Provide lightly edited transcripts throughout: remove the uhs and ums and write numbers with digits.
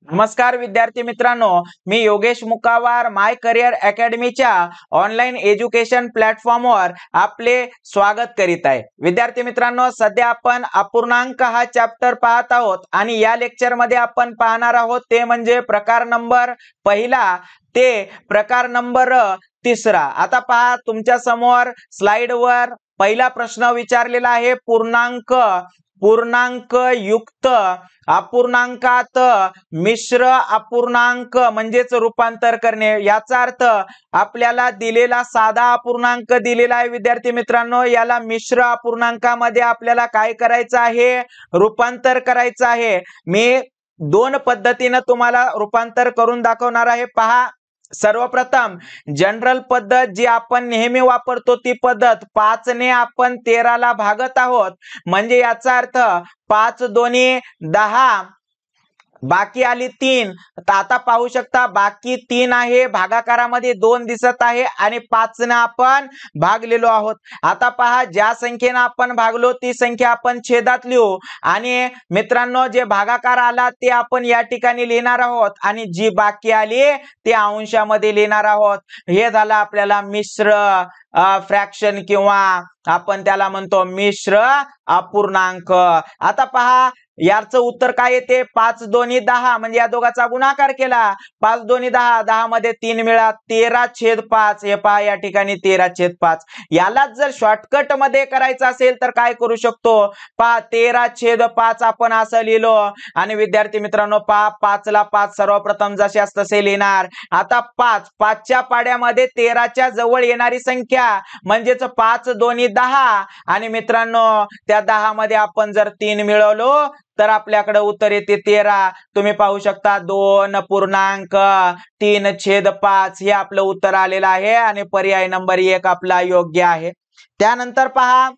नमस्कार विद्यार्थी मित्रांनो, मी योगेश मुकावार माय करियर अकॅडमीच्या ऑनलाईन एज्युकेशन प्लॅटफॉर्मवर आपले स्वागत करीत आहे। विद्यार्थी मित्रांनो, सध्या आपण अपूर्णांक हा चॅप्टर पाहत आहोत आणि या लेक्चर मध्ये आपण पाहणार आहोत ते म्हणजे प्रकार नंबर पहिला ते प्रकार नंबर तिसरा। आता पहा, तुमच्या समोर स्लाइड वर पहिला प्रश्न विचारलेला आहे, पूर्णांक युक्त अपूर्णांकात मिश्र अपूर्णांक म्हणजेच रूपांतर करणे। याचा अर्थ आपल्याला दिलेला साधा अपूर्णांक दिलेला आहे विद्यार्थी मित्रांनो, याला मिश्र अपूर्णांकामध्ये आपल्याला काय करायचं आहे, रूपांतर करायचं आहे। मी दोन पद्धतीने तुम्हाला रूपांतर करून दाखवणार आहे। पहा, सर्वप्रथम जनरल पद्धत जी आपण नेहमी वापरतो ती पद्धत 5 ने आपण 13 ला भागत आहोत, म्हणजे याचा अर्थ 5 दोन्ही 10, बाकी आली 3। आता पाहू शकता बाकी 3 आहे, भागाकारामध्ये 2 दिसत आहे आणि 5 ने आपण भागलेलो आहोत। आता पहा, ज्या संख्येने आपण भागलो ती संख्या आपण छेदात लिहू आणि मित्रांनो जे भागाकार आला ते आपण या ठिकाणी लिहिणार आहोत आणि जी बाकी आली ते अंशामध्ये लिहिणार आहोत। हे झालं आपल्याला मिश्र फ्रॅक्शन किंवा आपण त्याला म्हणतो मिश्र अपूर्णांक। आता पहा, याचं उत्तर काय येते, 5 दोन्ही 10, म्हणजे या दोघांचा गुणाकार केला, 5 दोन्ही 10, 10 मध्ये 3 मिळा, 13/5। हे पहा या ठिकाणी 13/5। यालाच जर शॉर्टकट मध्ये करायचं असेल तर काय करू शकतो, पहा 13/5 आपण असं लिहिलो आणि विद्यार्थी मित्रांनो पहा 5 ला 5 सर्वप्रथम जशास तसे लिहिणार। आता 5 च्या पाड्यामध्ये 13 च्या जवळ येणारी संख्या म्हणजेच 5 दोन्ही 10 आणि मित्रांनो त्या 10 मध्ये आपण जर 3 मिळवलो तर आपल्याकडे उत्तर येते 13। तुम्ही पाहू शकता 2.3/5 हे आपलं उत्तर आलेलं आहे आणि पर्याय नंबर 1 आपला योग्य आहे। त्यानंतर पहा,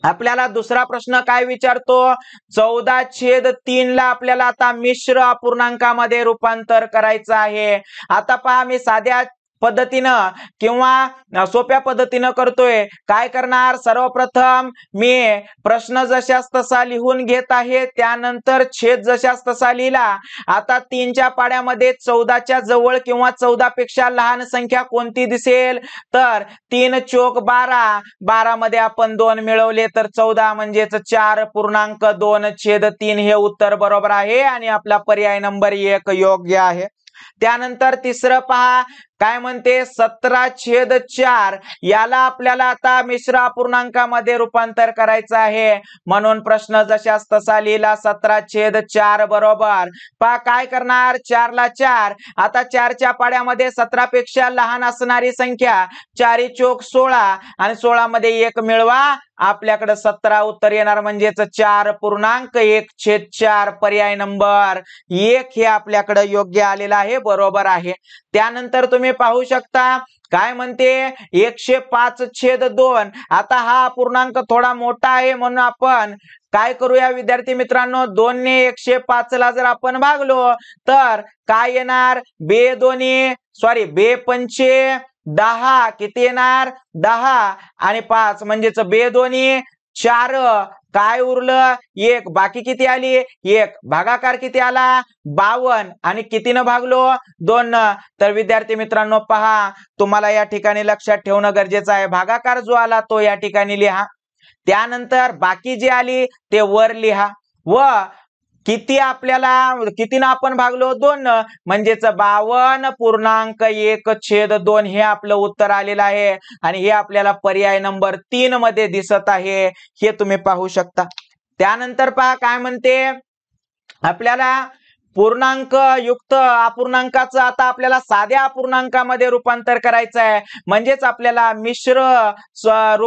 आपल्याला दुसरा प्रश्न काय विचारतो, 14/3 ला आपल्याला आता मिश्र अपूर्णांकामध्ये रूपांतर करायचं आहे। आता पहा, मी साध्या पद्धतीनं किंवा सोप्या पद्धतीनं करतोय। काय करणार, सर्वप्रथम मी प्रश्न जशास तसा लिहून घेत आहे, त्यानंतर छेद जशास तसा लिहिला। आता 3 च्या पाड्यामध्ये 14 च्या जवळ किंवा 14 पेक्षा लहान संख्या कोणती दिसेल, तर 3 चोक 12, 12 मध्ये आपण 2 मिळवले तर 14 म्हणजेच 4.2/3 हे उत्तर बरोबर आहे आणि आपला पर्याय नंबर 1 योग्य आहे। त्यानंतर तिसरं पहा, काय म्हणते, 17/4 याला आपल्याला आता मिश्र अपूर्णांकामध्ये रूपांतर करायचं आहे, म्हणून प्रश्न जशास तसा लिहिला 17/4 बरोबर। पहा काय करणार, 4 ला 4, आता 4 च्या पाड्यामध्ये 17 पेक्षा लहान असणारी संख्या, 4 चोक 16 आणि 16 मध्ये 1 मिळवा, आपल्याकडे 17 उत्तर येणार, म्हणजेच 4.1/4 पर्याय नंबर 1 हे आपल्याकडे योग्य आलेलं आहे, बरोबर आहे। त्यानंतर तुम्ही पाहू शकता काय म्हणते, 105/2। आता हा अपूर्णांक थोडा मोठा आहे म्हणून आपण काय करूया विद्यार्थी मित्रांनो, 2 ने 105 ला जर आपण भागलो तर काय येणार, बे पंचे 10, किती येणार 10 आणि 5 म्हणजेच बे 4, काय उरलं 1, बाकी किती आली 1, भागाकार किती आला 52 आणि कितीनं भागलो 2 न। तर विद्यार्थी मित्रांनो पहा, तुम्हाला या ठिकाणी लक्षात ठेवणं गरजेचं आहे, भागाकार जो आला तो या ठिकाणी लिहा, त्यानंतर बाकी जी आली ते वर लिहा व कितीनं आपण भागलो 2 न, म्हणजेच 52.1/2 हे आपलं उत्तर आलेलं आहे आणि हे आपल्याला पर्याय नंबर 3 मध्ये दिसत आहे, हे तुम्ही पाहू शकता। त्यानंतर पहा काय म्हणते, आपल्याला पूर्णांक युक्त अपूर्णांकाचं आता आपल्याला साध्या अपूर्णांकामध्ये रूपांतर करायचं आहे, म्हणजेच आपल्याला मिश्रचं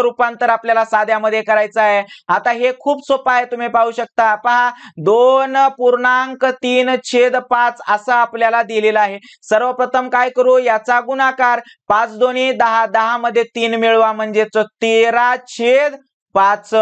रूपांतर आपल्याला साध्यामध्ये करायचं आहे। आता हे खूप सोपं आहे, तुम्ही पाहू शकता, पहा 2.3/5 असं आपल्याला दिलेलं आहे। सर्वप्रथम काय करू, याचा गुणाकार, 5 दोन्ही 10, 10 मध्ये 3 मिळवा, म्हणजेच 13/5 5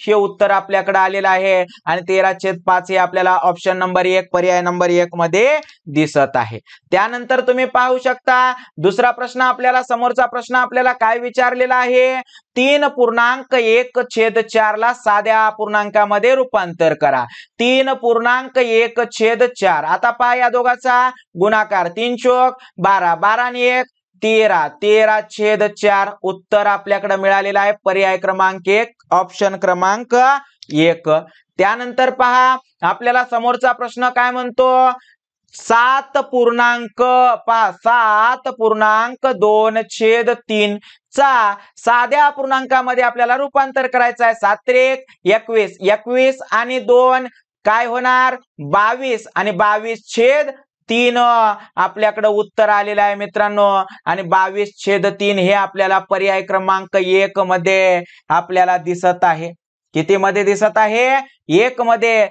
हे उत्तर आपल्याकडे आलेलं आहे आणि 13/5 हे आपल्याला ऑप्शन नंबर 1 पर्याय नंबर 1 मध्ये दिसत आहे. त्यानंतर तुम्ही पाहू शकता दुसरा प्रश्न आपल्याला समोरचा प्रश्न आपल्याला काय विचारलेला आहे 3.1/4 ला साध्या अपूर्णांकामध्ये रूपांतर करा. 3.1/4 आता पहा या दोघांचा गुणाकार 3 चोक 12 12 आणि 1 13 13/4 उत्तर आपल्याकडे मिळालेलं आहे पर्याय क्रमांक 1 ऑप्शन क्रमांक 1. त्यानंतर पहा आपल्याला समोरचा प्रश्न काय म्हणतो 7.2/3 चा साध्या अपूर्णांकामध्ये आपल्याला रूपांतर करायचं आहे. 7 21 21 आणि 2 काय होणार 22 आणि 22/3 आपल्याकडे उत्तर आलेलं आहे मित्रांनो आणि 22/3 हे आपल्याला पर्याय क्रमांक 1 मध्ये आपल्याला दिसत आहे. किती मध्ये दिसत आहे 1 मध्ये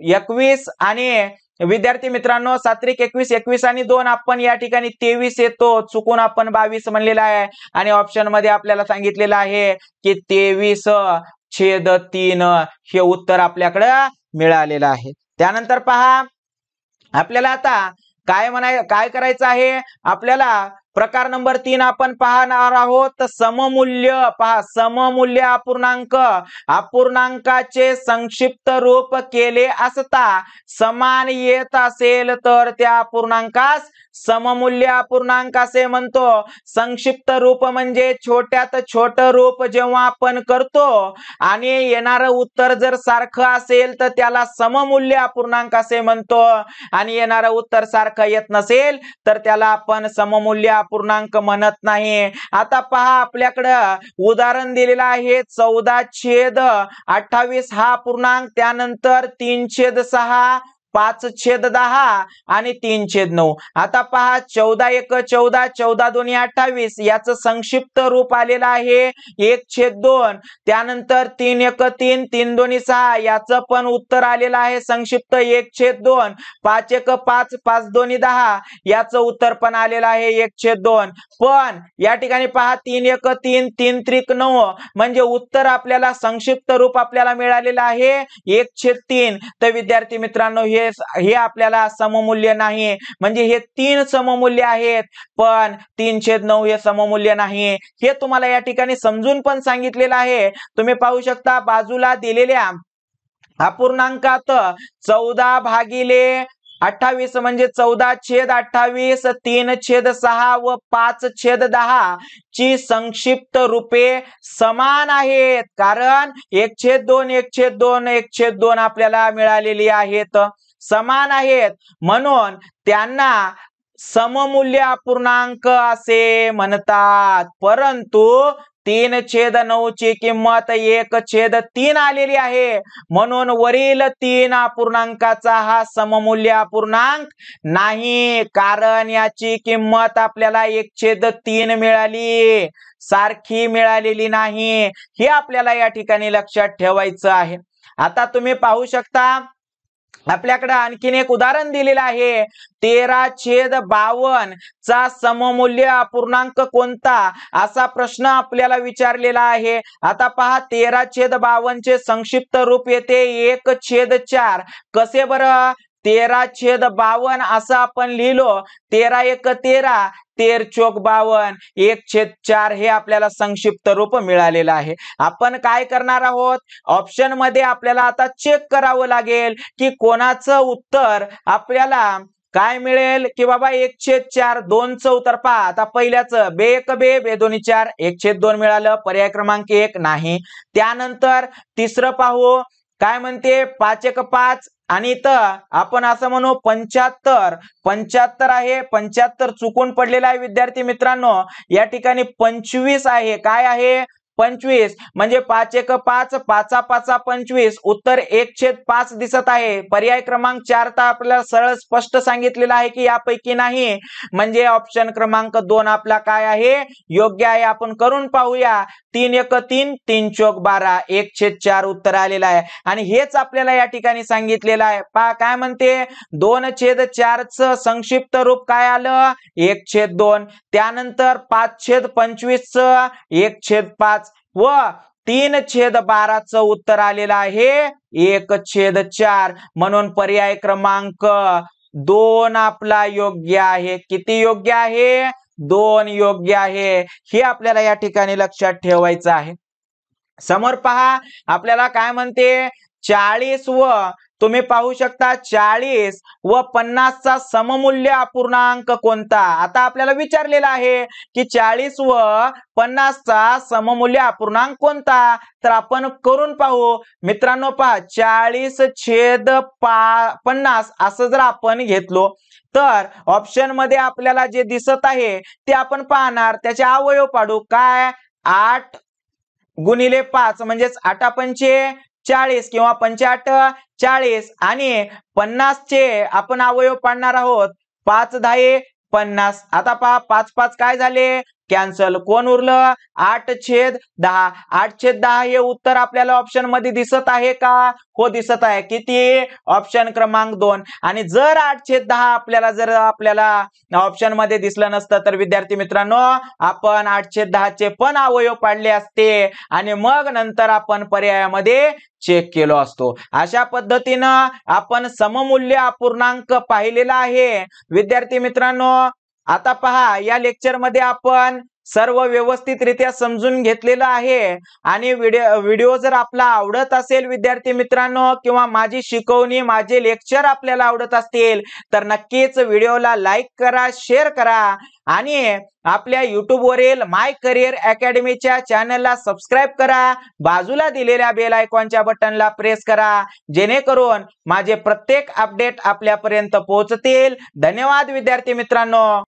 21 आणि विद्यार्थी मित्रांनो 7 21 21 आणि 2 आपण या ठिकाणी 23 येतो चुकून आपण 22 म्हणलेला आहे आणि ऑप्शन मध्ये आपल्याला सांगितलेलं आहे की 23/3 हे उत्तर आपल्याकडे मिळालेलं आहे. त्यानंतर पहा आपल्याला आता काय करायचं आहे आपल्याला प्रकार नंबर 3 आपण पाहणार आहोत सममूल्य. पहा सममूल्य अपूर्णांकाचे संक्षिप्त रूप केले असता समान येत असेल तर त्या अपूर्णांकास सममूल्य अपूर्णांक असे म्हणतो. संक्षिप्त रूप म्हणजे छोट्यात छोट रूप जेव्हा आपण करतो आणि येणारं उत्तर जर सारखं असेल तर त्याला सममूल्य अपूर्णांक असे म्हणतो आणि येणारं उत्तर सारखं येत नसेल तर त्याला आपण सममूल्य अपूर्णांक म्हणत नाही. आता पहा आपल्याकडं उदाहरण दिलेलं आहे 14/28 हा अपूर्णांक त्यानंतर 3/6 5/10 आणि 3/9. आता पहा 14 1 14 14 2 28 याचं संक्षिप्त रूप आलेलं आहे 1/2. त्यानंतर 3 1 3 3 2 6 याचं पण उत्तर आलेलं आहे संक्षिप्त 1/2. 5 1 5 5 2 10 याचं उत्तर पण आलेलं आहे 1/2. पण या ठिकाणी पहा 3 1 3 3 3 9 म्हणजे उत्तर आपल्याला संक्षिप्त रूप आपल्याला मिळालेलं आहे 1/3. तर विद्यार्थी मित्रांनो हे आपल्याला सममूल्य नाही म्हणजे हे 3 सममूल्य आहेत पण 3/9 हे सममूल्य नाही हे तुम्हाला या ठिकाणी समजून पण सांगितलेलं आहे. तुम्ही पाहू शकता बाजूला दिलेल्या अपूर्णांकात 14/28 म्हणजे 14/28 3/6 व 5/10 ची संक्षिप्त रूपे समान आहेत कारण 1/2 1/2 1/2 आपल्याला मिळालेली आहेत समान आहेत म्हणून त्यांना सममूल्य अपूर्णांक असे म्हणतात. परंतु 3/9 ची किंमत 1/3 आलेली आहे म्हणून वरील 3 अपूर्णांकाचा हा सममूल्य अपूर्णांक नाही कारण याची किंमत आपल्याला 1/3 मिळाली सारखी मिळालेली नाही हे आपल्याला या ठिकाणी लक्षात ठेवायचं आहे. आता तुम्ही पाहू शकता आपल्याकडे आणखीन एक उदाहरण दिलेलं आहे 13/52 चा सममूल्य अपूर्णांक कोणता असा प्रश्न आपल्याला विचारलेला आहे. आता पहा 13/52 चे संक्षिप्त रूप येते 1/4 कसे बरं 13/52 असं आपण लिहिलो 13 1 13 13 चोक 52 1/4 हे आपल्याला संक्षिप्त रूप मिळालेलं आहे. आपण काय करणार आहोत ऑप्शन मध्ये आपल्याला आता चेक करावं लागेल की कोणाचं उत्तर आपल्याला काय मिळेल की बाबा 1/4 2चं उत्तर पहा. आता पहिल्याचं बे 1 बे बे 2 4 1/2 मिळालं पर्याय क्रमांक 1 नाही. त्यानंतर तिसरं पाहू काय म्हणते 5 1 5 आणि इथं आपण असं म्हणू 75 आहे 75 चुकून पडलेला आहे विद्यार्थी मित्रांनो या ठिकाणी 25 आहे काय आहे 25 म्हणजे 5 1 5 5 5 25 उत्तर 1/5 दिसत आहे. पर्याय क्रमांक 4 तर आपल्याला सरळ स्पष्ट सांगितलेलं आहे की यापैकी नाही म्हणजे ऑप्शन क्रमांक 2 आपला काय आहे योग्य आहे. आपण करून पाहूया 3 1 3 3 चोक 12 1/4 उत्तर आलेलं आहे आणि हेच आपल्याला या ठिकाणी सांगितलेलं आहे. पहा काय म्हणते 2/4 च संक्षिप्त रूप काय आलं 1/2. त्यानंतर 5/25 च 1/5 व 3/12चं उत्तर आलेलं आहे 1/4. म्हणून पर्याय क्रमांक 2 आपला योग्य आहे. किती योग्य आहे? 2 योग्य आहे. हे आपल्याला या ठिकाणी लक्षात ठेवायचं आहे. समोर पहा आपल्याला काय म्हणते, 40 व तुम्ही पाहू शकता 40 व 50चा सममूल्य अपूर्णांक कोणता. आता आपल्याला विचारलेलं आहे की 40 व 50चा सममूल्य अपूर्णांक कोणता. तर आपण करून पाहू मित्रांनो. पहा 40/50 असं जर आपण घेतलो तर ऑप्शन मध्ये आपल्याला जे दिसत आहे ते आपण पाहणार. त्याचे अवयव पाडू. काय? 8 गुणिले 5 म्हणजेच 8×5 40 किंवा 5×8 40 आणि 50चे आपण अवयव पाडणार आहोत. 5×10 50. आता पहा 5×5 काय झाले? कॅन्सल. कोण उरलं? 8/10. 8/10 हे उत्तर आपल्याला ऑप्शन मध्ये दिसत आहे का? हो दिसत आहे. किती? ऑप्शन क्रमांक 2. आणि जर 8/10 जर आपल्याला ऑप्शन मध्ये दिसलं नसतं तर विद्यार्थी मित्रांनो आपण 8/10 चे पण अवयव पाडले असते आणि मग नंतर आपण पर्यायामध्ये चेक केलो असतो. अशा पद्धतीनं आपण सममूल्य अपूर्णांक पाहिलेला आहे. विद्यार्थी मित्रांनो आता पहा या लेक्चर मध्ये आपण सर्व व्यवस्थितरित्या समजून घेतलेलं आहे. आणि व्हिडिओ जर आपला आवडत असेल विद्यार्थी मित्रांनो किंवा माझी शिकवणी माझे लेक्चर आपल्याला आवडत असतील तर नक्कीच व्हिडिओला लाईक करा, शेअर करा आणि आपल्या YouTube वरील माय करियर अकॅडमीच्या चॅनलला सबस्क्राईब करा. बाजूला दिलेल्या बेल आयकॉनच्या बटनला प्रेस करा जेणेकरून माझे प्रत्येक अपडेट आपल्यापर्यंत पोहोचतील. धन्यवाद विद्यार्थी मित्रांनो.